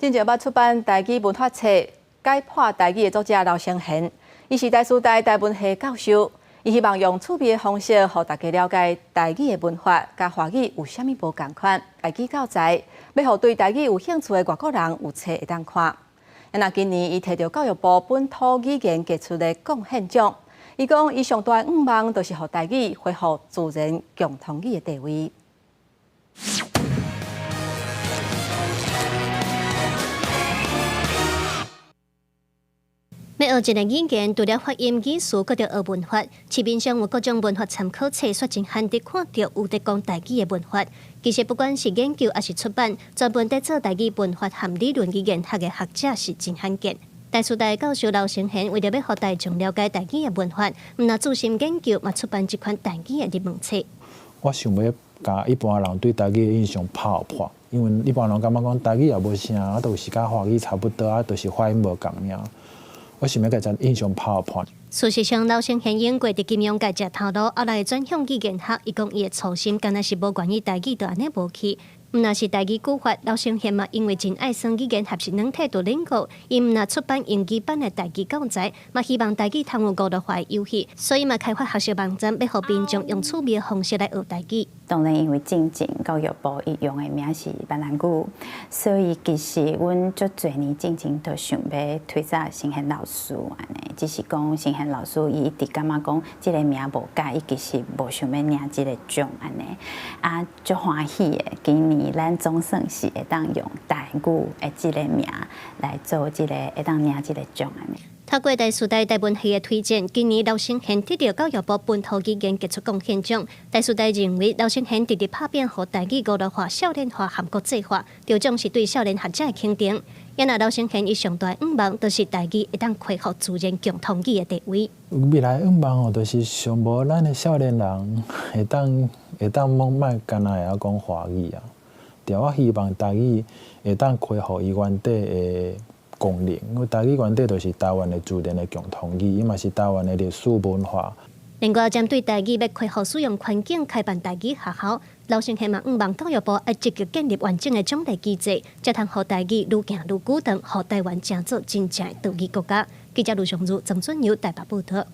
近日要出版台语文化册《解破台语》的作者刘成贤，伊是台师大台文系教授，伊希望用趣味的方式，让大家了解台语的文化，甲华语有啥物无共款，台语教材，要让对台语有兴趣的外国人有册会当看。那今年伊摕到教育部本土语言杰出的贡献奖，伊讲伊上大愿望就是让台语恢复自然共同语的地位。 要学一个语言，除了发音、语序，搁要学文化。市面上有各种文化参考册，说真罕得看到有在讲台语的文化。其实不管是研究还是出版，专门在做台语文化和理论语言学的学者是真罕见。台师大教授刘成贤为了要让大众了解台语的文化，唔那注心研究，嘛出版这款台语的入门册。我想要甲一般人对台语的印象破破，因为一般人感觉讲台语也无啥，啊，都是甲华语差不多，啊，都是发音无共尔。 我想要甲只印象破破。事实上，刘成贤英国伫金融界食头路，后来转向语言学，伊讲伊的初心，敢若是无关于台语，就安尼无去。毋若是台语古法，刘成贤嘛，因为真爱算语言学是软体度领悟，伊毋若出版英语版的台语教材，嘛希望台语通有高度化的游戏，所以嘛开发学习网站，要互民众用趣味的方式来学台语。当然，因为进前教育部伊用的名是闽南语，所以其实阮足侪年进前都想要推荐成贤老师安尼，只是讲成贤老师伊一直感觉讲即个名无解，伊其实无想要领即个奖安尼，啊，足欢喜的。今年咱总算是会当用台语的即个名来做即个会当领即个奖安尼。 透过台师大台文系的推荐，今年刘成贤得到教育部本土语言杰出贡献奖。台师大认为刘成贤直直拍扁，互台语高度化、少年化和国际化，着重是对少年学者的肯定。因为刘成贤伊上大愿望，就是台语会当恢复自然共同语的地位。未来愿望就是上无咱的少年人会当莫干那会晓讲华语啊。对，我希望台语会当恢复伊原底的 功能，因为台语原底就是台湾的自然的共同语，伊嘛是台湾的历史文化。另外，针对台语要开放使用环境，开办台语学校，刘成贤嘛希望教育部要积极建立完整的奖励机制，才通让台语愈行愈久长，让台湾成做真正的独立国家。记者卢尚如、曾春友台北报道。